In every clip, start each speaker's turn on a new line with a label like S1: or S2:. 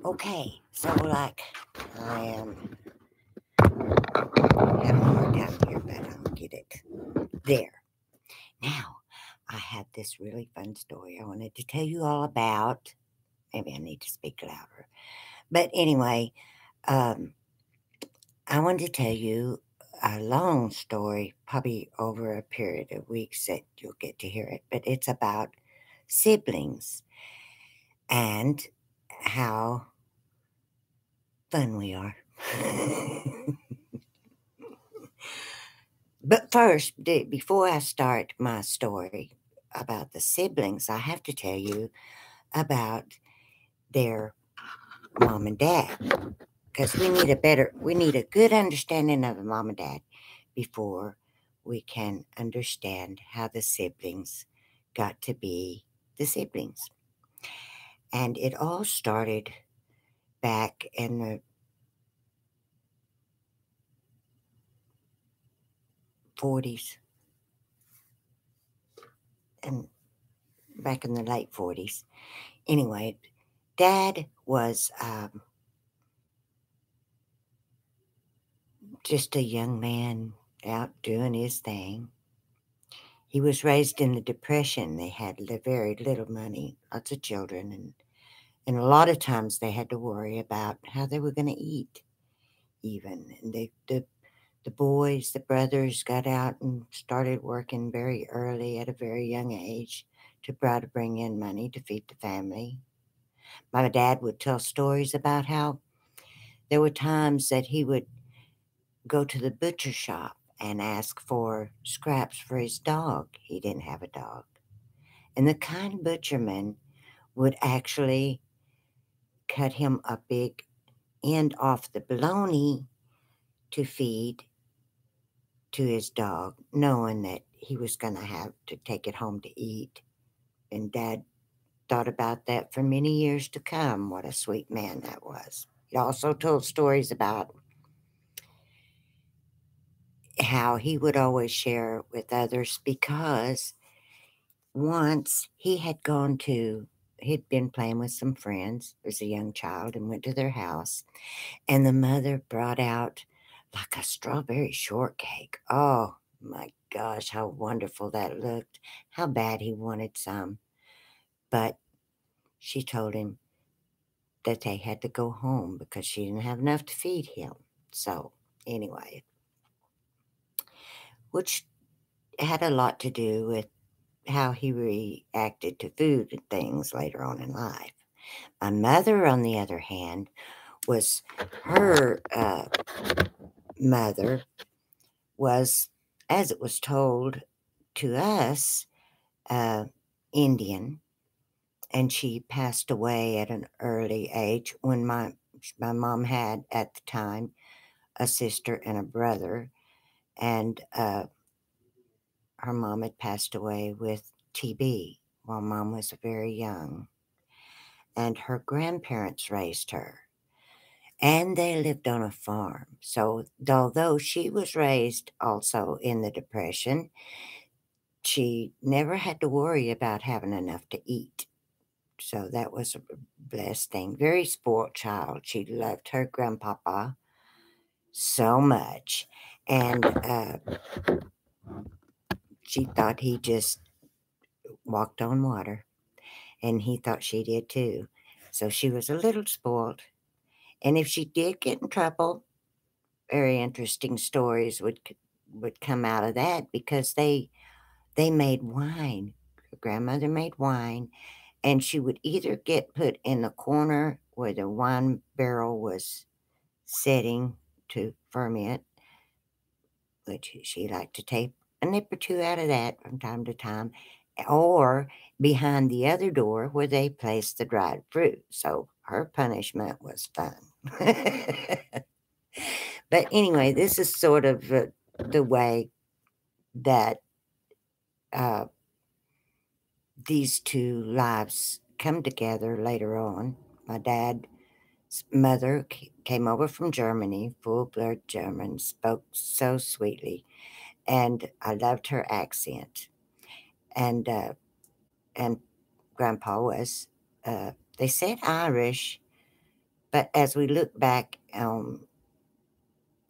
S1: Okay, so like I am having a hard time here, but I'm gonna get it there. Now, I have this really fun story I wanted to tell you all about. Maybe I need to speak louder. But anyway, um, I wanted to tell you a long story, probably over a period of weeks that you'll get to hear it. But it's about siblings and how fun we are. But first, before I start my story about the siblings, I have to tell you about their mom and dad because we need a good understanding of the mom and dad before we can understand how the siblings got to be the siblings. And it all started back in the 40s and back in the late 40s. Anyway, dad was just a young man out doing his thing. He was raised in the Depression. They had very little money, lots of children, and a lot of times they had to worry about how they were going to eat, even. And the boys, the brothers, got out and started working very early at a very young age to try to bring in money to feed the family. My dad would tell stories about how there were times that he would go to the butcher shop and ask for scraps for his dog. He didn't have a dog. And the kind butcherman would actually cut him a big end off the bologna to feed to his dog, knowing that he was going to have to take it home to eat. And Dad thought about that for many years to come. What a sweet man that was. He also told stories about how he would always share with others because once he'd been playing with some friends as a young child and went to their house, and the mother brought out like a strawberry shortcake. Oh my gosh, how wonderful that looked. How bad he wanted some. But she told him that they had to go home because she didn't have enough to feed him. So, anyway, which had a lot to do with how he reacted to food and things later on in life. My mother, on the other hand, was her mother was, as it was told to us, uh, Indian, and she passed away at an early age when my mom had at the time a sister and a brother, and her mom had passed away with TB while mom was very young, and her grandparents raised her. And they lived on a farm. So, although she was raised also in the Depression, she never had to worry about having enough to eat. So, that was a blessed thing. Very spoiled child. She loved her grandpapa so much. And she thought he just walked on water. And he thought she did too. So, she was a little spoiled. And if she did get in trouble, very interesting stories would come out of that because they made wine. Her grandmother made wine, and she would either get put in the corner where the wine barrel was setting to ferment, which she liked to take a nip or two out of that from time to time, or behind the other door where they placed the dried fruit. So her punishment was fun. But anyway, this is sort of the way that uh, these two lives come together later on. My dad's mother came over from Germany, full blood German, spoke so sweetly, and I loved her accent. And and Grandpa was, they said Irish, But as we look back on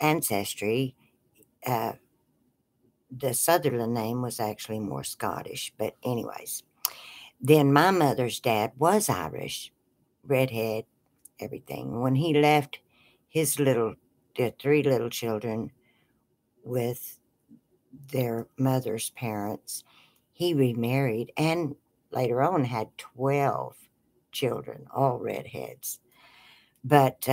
S1: ancestry, uh, the Sutherland name was actually more Scottish. But, anyways, then my mother's dad was Irish, redhead, everything. When he left the three little children with their mother's parents, he remarried and later on had 12 children, all redheads. But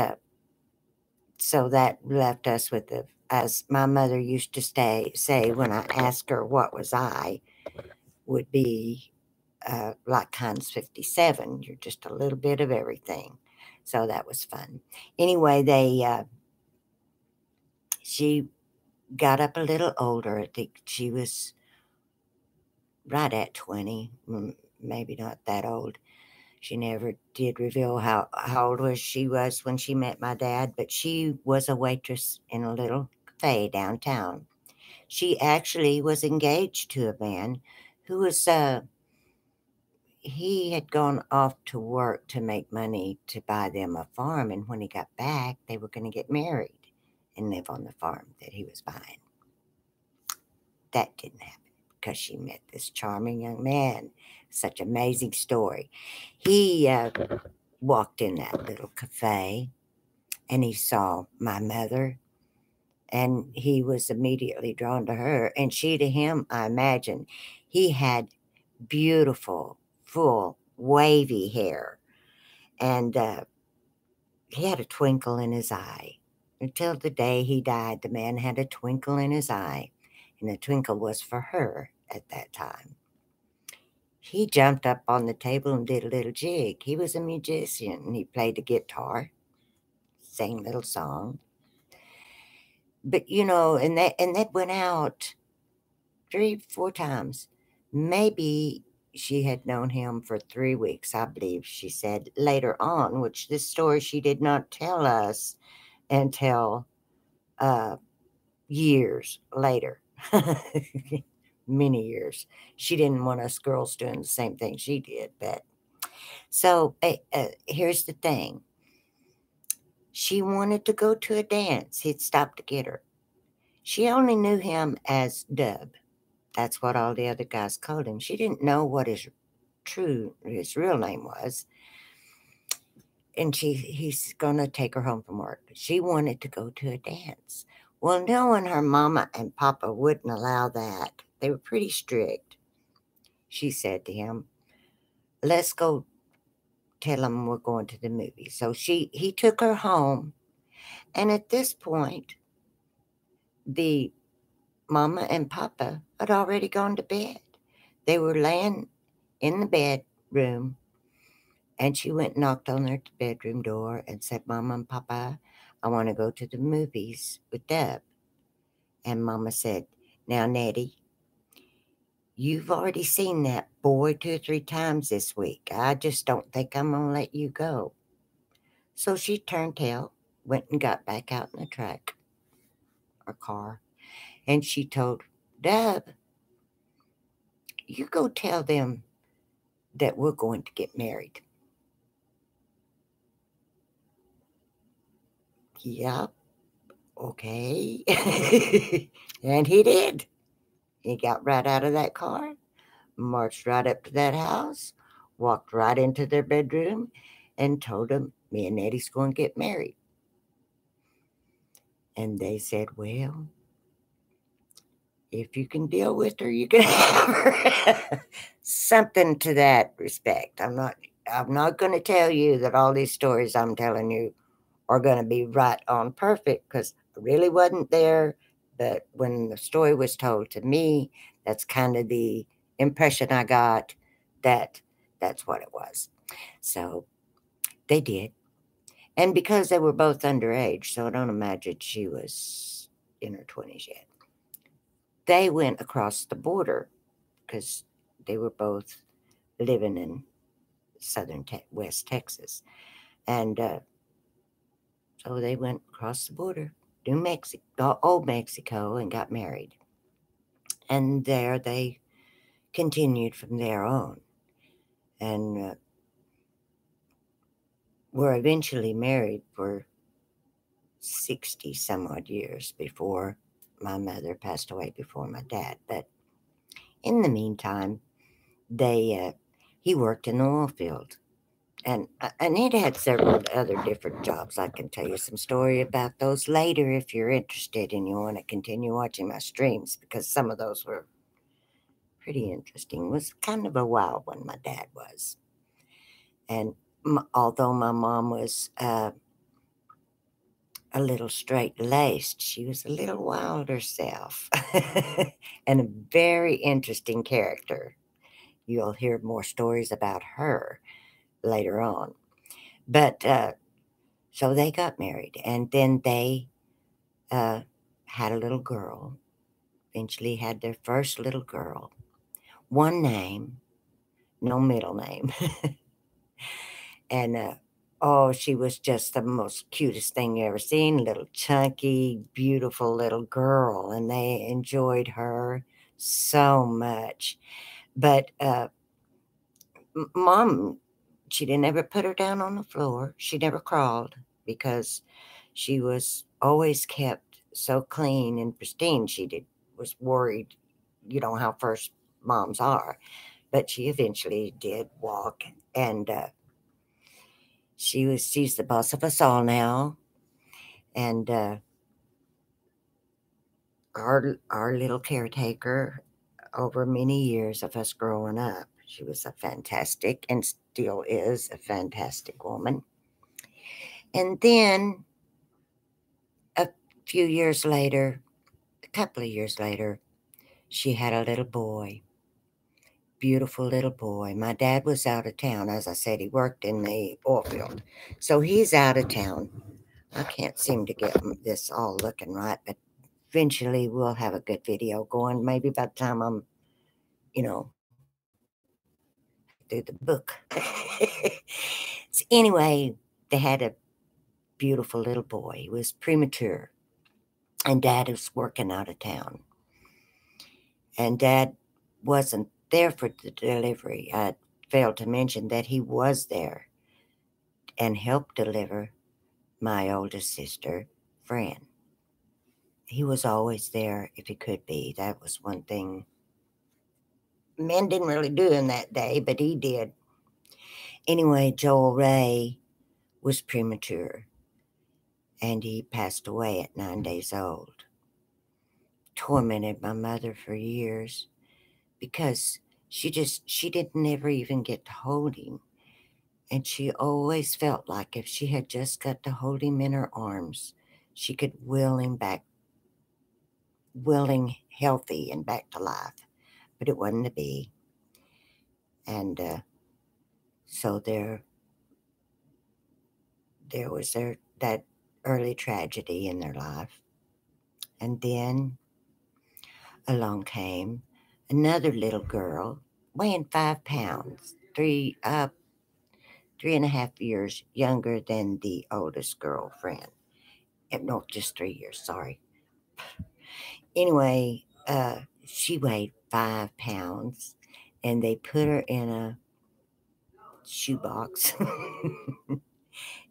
S1: so that left us with as my mother used to say when I asked her what was I, would be like Heinz 57. You're just a little bit of everything. So that was fun. Anyway, she got up a little older. I think she was right at 20, maybe not that old. She never did reveal how old she was when she met my dad, but she was a waitress in a little cafe downtown. She actually was engaged to a man who was he had gone off to work to make money to buy them a farm, and when he got back, they were going to get married and live on the farm that he was buying. That didn't happen because she met this charming young man. Such an amazing story. He walked in that little cafe and he saw my mother, and he was immediately drawn to her, and she to him, I imagine. He had beautiful, full, wavy hair, and he had a twinkle in his eye. Until the day he died, the man had a twinkle in his eye, and the twinkle was for her at that time. He jumped up on the table and did a little jig. He was a musician, and he played the guitar, sang a little song. But and that went out 3, 4 times. Maybe she had known him for 3 weeks, I believe she said later on, which this story she did not tell us until uh, years later. Many years. She didn't want us girls doing the same thing she did. But so here's the thing. She wanted to go to a dance. He'd stopped to get her. She only knew him as Dub. That's what all the other guys called him. She didn't know what his real name was. And he's going to take her home from work. She wanted to go to a dance. Well, knowing her mama and papa wouldn't allow that, they were pretty strict. She said to him, let's go tell them we're going to the movie. So he took her home. And at this point, the mama and papa had already gone to bed. They were laying in the bedroom, and she went and knocked on their bedroom door and said, Mama and Papa, I want to go to the movies with Deb. And Mama said, now, Nettie, you've already seen that boy 2 or 3 times this week. I just don't think I'm going to let you go. So she turned tail, went and got back out in the truck or car, and she told Deb, you go tell them that we're going to get married. Yep. Okay. And he did. He got right out of that car, marched right up to that house, walked right into their bedroom, and told them, me and Eddie's going to get married. And they said, well, if you can deal with her, you can have her. Something to that respect. I'm not going to tell you that all these stories I'm telling you are going to be right on perfect, because I really wasn't there. But when the story was told to me, that's kind of the impression I got, that that's what it was. So they did. And because they were both underage, so I don't imagine she was in her 20s yet, they went across the border because they were both living in West Texas. And so they went across the border, New Mexico, old Mexico, and got married. And there they continued from there on. And were eventually married for 60 some odd years before my mother passed away before my dad. But in the meantime, he worked in the oil field. And it had several other different jobs. I can tell you some story about those later if you're interested and you want to continue watching my streams, because some of those were pretty interesting. It was kind of a wild one, my dad was. And although my mom was a little straight laced, she was a little wild herself and a very interesting character. You'll hear more stories about her later on. But so they got married, and then they had a little girl, eventually had their first little girl. One name, no middle name. And oh, she was just the most cutest thing you ever seen. Little chunky, beautiful little girl, and they enjoyed her so much. But mom, she didn't ever put her down on the floor. She never crawled because she was always kept so clean and pristine. Was worried, how first moms are. But she eventually did walk, and she's the boss of us all now. And our little caretaker over many years of us growing up. She was a fantastic, and still is a fantastic woman. And then a few years later, a couple of years later, she had a little boy. Beautiful little boy. My dad was out of town. As I said, he worked in the oil field. So he's out of town. I can't seem to get this all looking right, but eventually we'll have a good video going. Maybe by the time I'm, through the book. So anyway, they had a beautiful little boy. He was premature, and Dad was working out of town. And Dad wasn't there for the delivery. I failed to mention that he was there and helped deliver my oldest sister, Fran. He was always there if he could be. That was one thing men didn't really do in that day, but he did. Anyway, Joel Ray was premature, and he passed away at 9 days old. Tormented my mother for years because she didn't ever even get to hold him. And she always felt like if she had just got to hold him in her arms, she could will him back, willing healthy and back to life. But it wasn't to be. And so there was that early tragedy in their life. And then along came another little girl weighing 5 pounds, 3.5 years younger than the oldest girlfriend. No, just 3 years, sorry. Anyway, she weighed 5 pounds, and they put her in a shoebox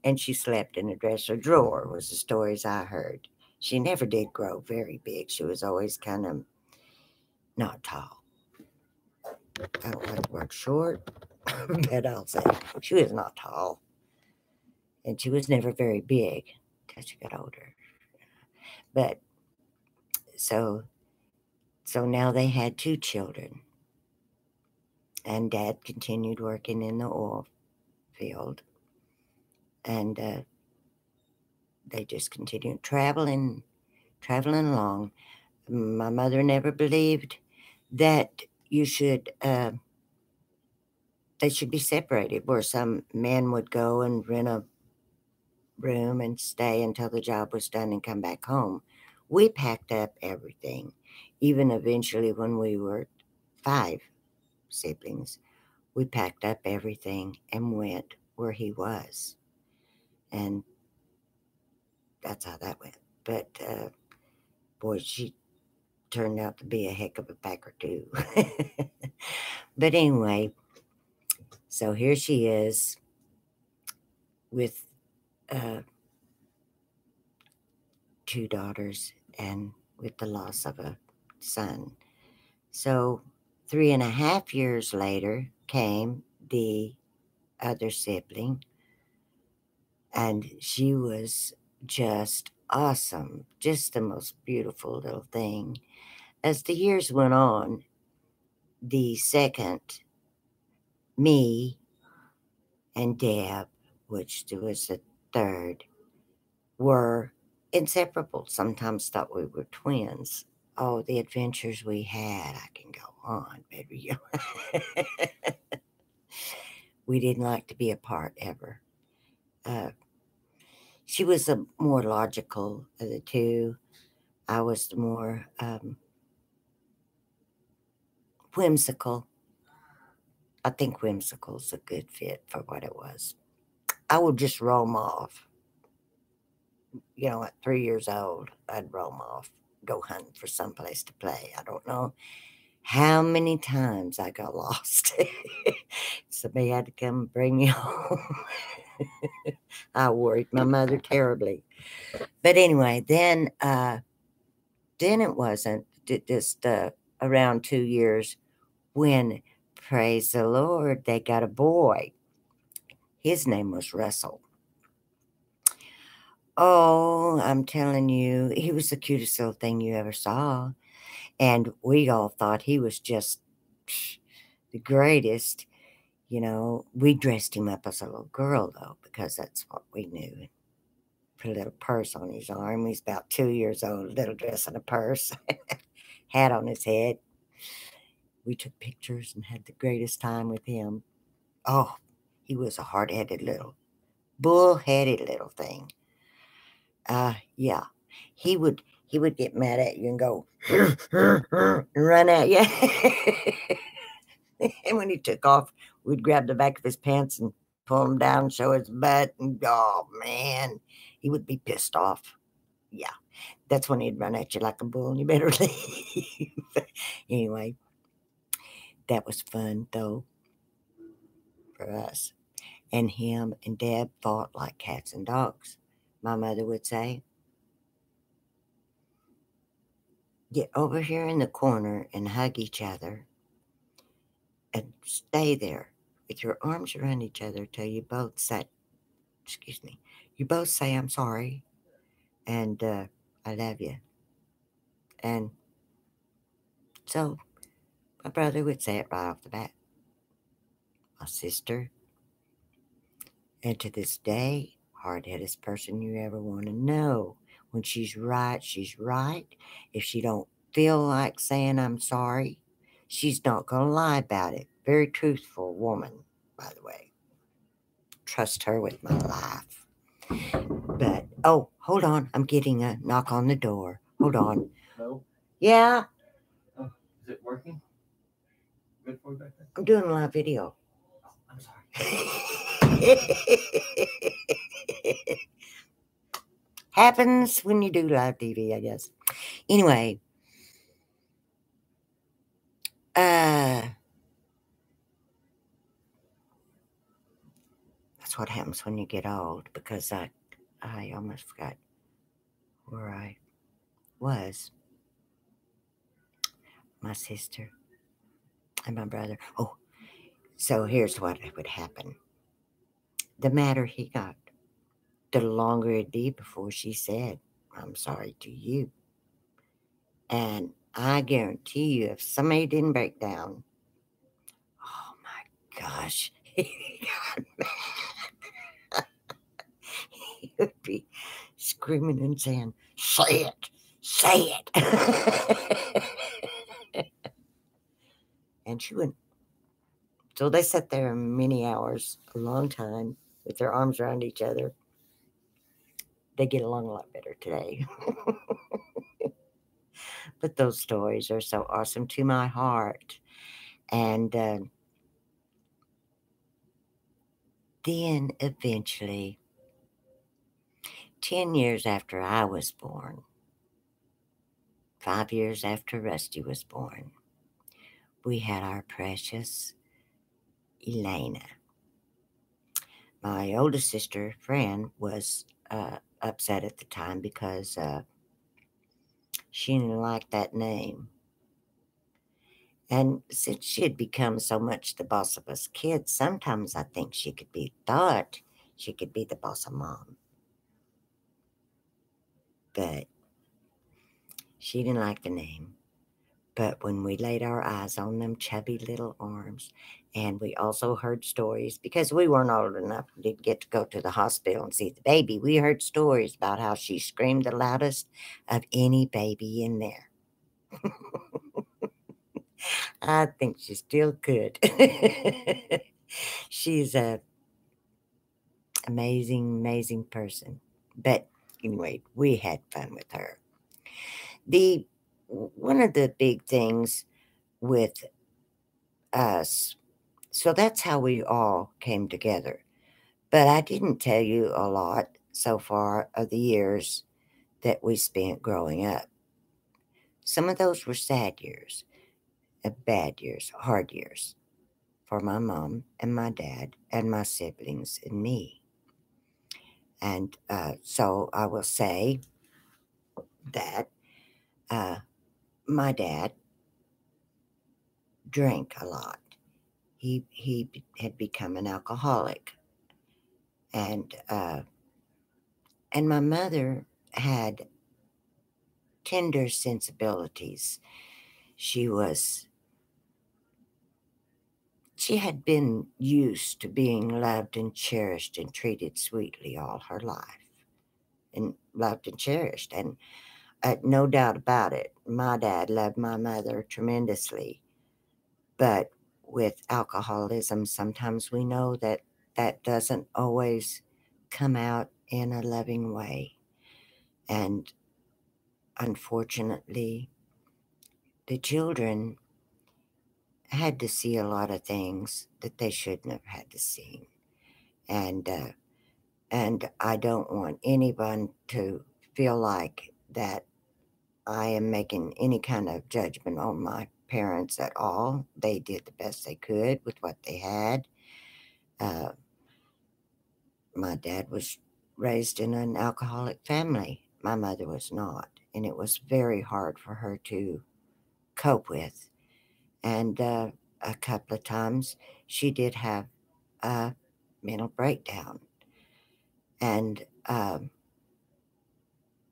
S1: and she slept in a dresser drawer, was the stories I heard. She never did grow very big. She was always kind of not tall. I don't like the word short, but I'll say she was not tall. And she was never very big till she got older. But so now they had 2 children. And Dad continued working in the oil field. And they just continued traveling along. My mother never believed that they should be separated, where some men would go and rent a room and stay until the job was done and come back home. We packed up everything, even eventually when we were 5 siblings. We packed up everything and went where he was. And that's how that went. But boy, she turned out to be a heck of a packer too. But anyway, so here she is with uh, two daughters and with the loss of a son. So 3.5 years later came the other sibling, and she was just awesome, just the most beautiful little thing. As the years went on, the second, me, and Deb, which there was a third, were inseparable. Sometimes thought we were twins. Oh, the adventures we had, I can go on, baby. We didn't like to be apart ever. Uh, she was the more logical of the two. I was the more whimsical. I think whimsical's a good fit for what it was. I would just roam off. At 3 years old, I'd roam off, go hunting for someplace to play. I don't know how many times I got lost. Somebody had to come bring me home. I worried my mother terribly. But anyway, then it wasn't just around 2 years when, praise the Lord, they got a boy. His name was Russell. Oh, I'm telling you, he was the cutest little thing you ever saw. And we all thought he was just the greatest. We dressed him up as a little girl, though, because that's what we knew. Put a little purse on his arm. He's about 2 years old, little dress and a purse, hat on his head. We took pictures and had the greatest time with him. Oh, he was a hard-headed little, bull-headed little thing. Yeah, he would get mad at you and go and run at you. And when he took off, we'd grab the back of his pants and pull him down, show his butt, and oh man, he would be pissed off. Yeah, that's when he'd run at you like a bull, and you better leave. Anyway, that was fun though for us. And him and Deb fought like cats and dogs. My mother would say, "Get over here in the corner and hug each other and stay there with your arms around each other till you both say, you both say, I'm sorry, and I love you." And so my brother would say it right off the bat. My sister, and to this day, hard-headed person you ever want to know. When she's right, she's right. If she don't feel like saying I'm sorry, she's not going to lie about it. Very truthful woman, by the way. Trust her with my life. But, oh, hold on. I'm getting a knock on the door. Hold on.
S2: Hello?
S1: Yeah?
S2: Oh, is it working? Good for you back there?
S1: I'm doing a live video.
S2: Oh, I'm sorry.
S1: Happens when you do live TV, I guess. Anyway, that's what happens when you get old, because I almost forgot where I was. My sister and my brother. Oh, so here's what would happen. The madder he got, the longer it'd be before she said, I'm sorry to you. And I guarantee you, if somebody didn't break down, oh my gosh, he got mad. He would be screaming and saying, say it. And she wouldn't. So they sat there many hours, a long time, with their arms around each other. They get along a lot better today. But those stories are so awesome to my heart. And then eventually, 10 years after I was born, 5 years after Rusty was born, we had our precious Elena. my oldest sister, Fran, was upset at the time because she didn't like that name. And since she had become so much the boss of us kids, sometimes I think she could be thought she could be the boss of mom. But she didn't like the name. But when we laid our eyes on them chubby little arms, and we also heard stories, because we weren't old enough to get to go to the hospital and see the baby, we heard stories about how she screamed the loudest of any baby in there. I think she still could. She's a amazing, amazing person. But anyway, we had fun with her. The one of the big things with us, so that's how we all came together. But I didn't tell you a lot so far of the years that we spent growing up. Some of those were sad years, bad years, hard years for my mom and my dad and my siblings and me. And so I will say that uh, my dad drank a lot. He had become an alcoholic, and and my mother had tender sensibilities. She was she had been used to being loved and cherished and treated sweetly all her life, and loved and cherished. And no doubt about it, my dad loved my mother tremendously. But with alcoholism, sometimes we know that that doesn't always come out in a loving way. And unfortunately, the children had to see a lot of things that they shouldn't have had to see. And and I don't want anyone to feel like that I am making any kind of judgment on my parents at all. They did the best they could with what they had. Uh, my dad was raised in an alcoholic family. My mother was not, and it was very hard for her to cope with. And a couple of times she did have a mental breakdown. And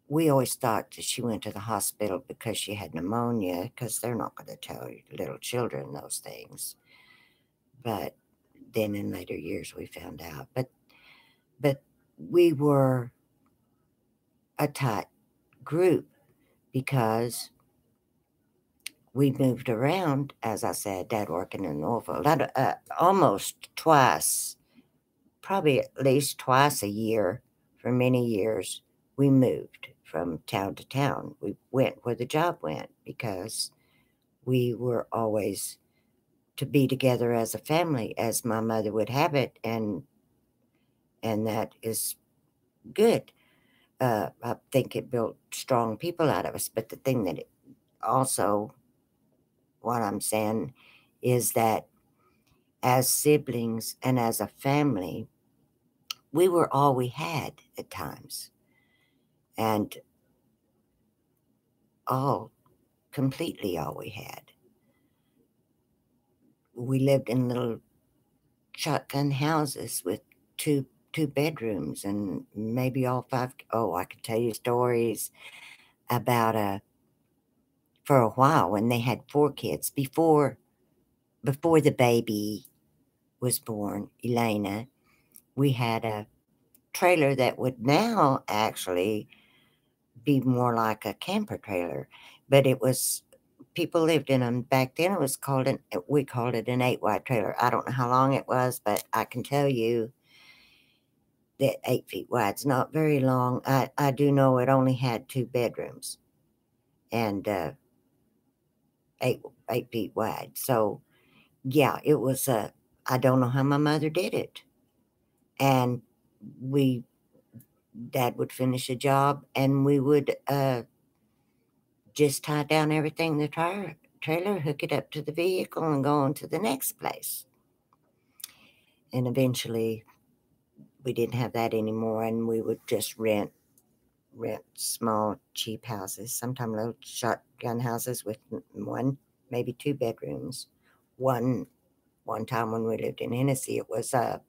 S1: we always thought that she went to the hospital because she had pneumonia, because they're not going to tell little children those things. But then in later years we found out. But we were a tight group because we moved around. As I said, Dad working in Norfolk, almost twice, probably at least twice a year for many years. We moved from town to town. We went where the job went because we were always to be together as a family, as my mother would have it, and that is good. I think it built strong people out of us. But the thing that it also, what I'm saying, is that as siblings and as a family, we were all we had at times, and all completely all we had. We lived in little shotgun houses with two bedrooms and maybe all five. Oh, I could tell you stories about for a while when they had four kids before the baby was born, Elena. We had a trailer that would now actually be more like a camper trailer, but it was people lived in them back then. It was called we called it an 8 wide trailer. I don't know how long it was, but I can tell you that 8 feet wide is not very long. I do know it only had two bedrooms and eight 8 feet wide. So yeah, it was. I don't know how my mother did it, and we Dad would finish a job, and we would just tie down everything in the trailer, hook it up to the vehicle, and go on to the next place. And eventually, we didn't have that anymore, and we would just rent small cheap houses, sometimes little shotgun houses with one, maybe two bedrooms. One one time when we lived in Hennessy, it was a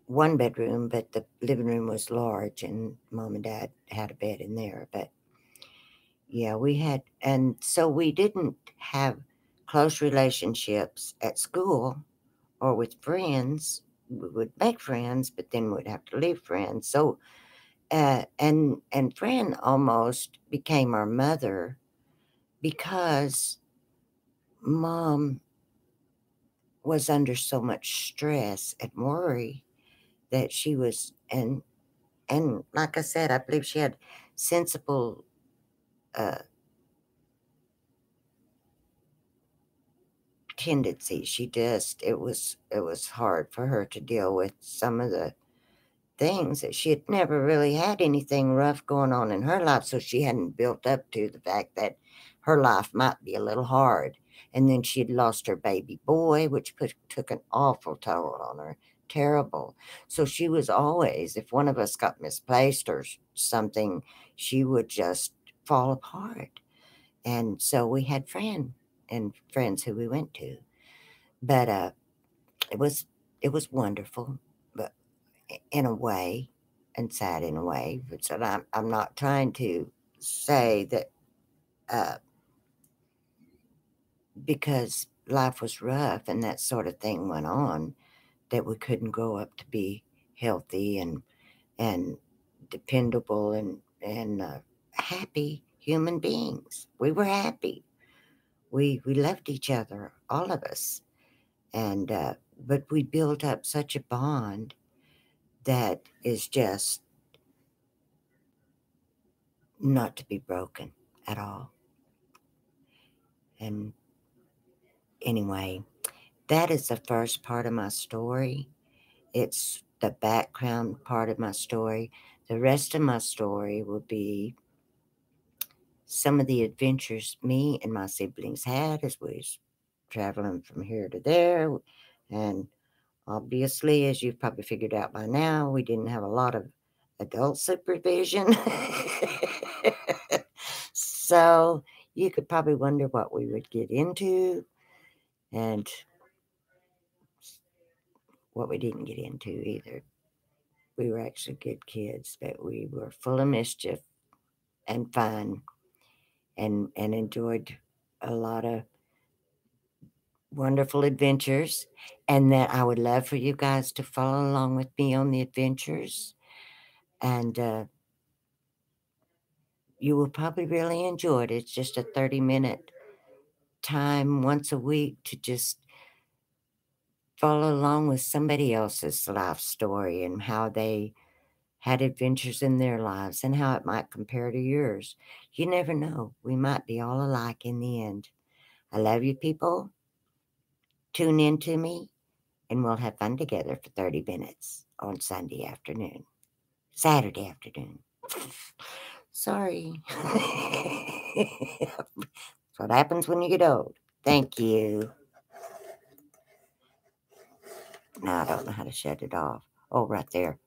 S1: one bedroom, but the living room was large, and mom and dad had a bed in there. But yeah, we had, and so we didn't have close relationships at school or with friends. We would make friends, but then we'd have to leave friends. So, and Fran almost became our mother because mom was under so much stress and worry that she was, and like I said, I believe she had sensible uh, tendencies. It was hard for her to deal with some of the things that she had never really had anything rough going on in her life, so she hadn't built up to the fact that her life might be a little hard. And then she'd lost her baby boy, which took an awful toll on her. Terrible. So she was always, if one of us got misplaced or something, she would just fall apart. And so we had friends who we went to. But it was it was wonderful, but in a way, and sad in a way. But so I'm not trying to say that uh, because life was rough and that sort of thing went on, that we couldn't grow up to be healthy and dependable and happy human beings. We were happy. We loved each other, all of us, and but we built up such a bond that is just not to be broken at all. And anyway, that is the first part of my story. It's the background part of my story. The rest of my story will be some of the adventures me and my siblings had as we was traveling from here to there. And obviously, as you've probably figured out by now, we didn't have a lot of adult supervision. So you could probably wonder what we would get into and what we didn't get into either. We were actually good kids, but we were full of mischief and fun and enjoyed a lot of wonderful adventures. And that I would love for you guys to follow along with me on the adventures. And you will probably really enjoy it. It's just a 30-minute time once a week to just follow along with somebody else's life story and how they had adventures in their lives and how it might compare to yours. You never know. We might be all alike in the end. I love you, people. Tune in to me, and we'll have fun together for 30 minutes on Sunday afternoon, Saturday afternoon. Sorry. That's what happens when you get old. Thank you. Now I don't know how to shut it off. Oh, right there.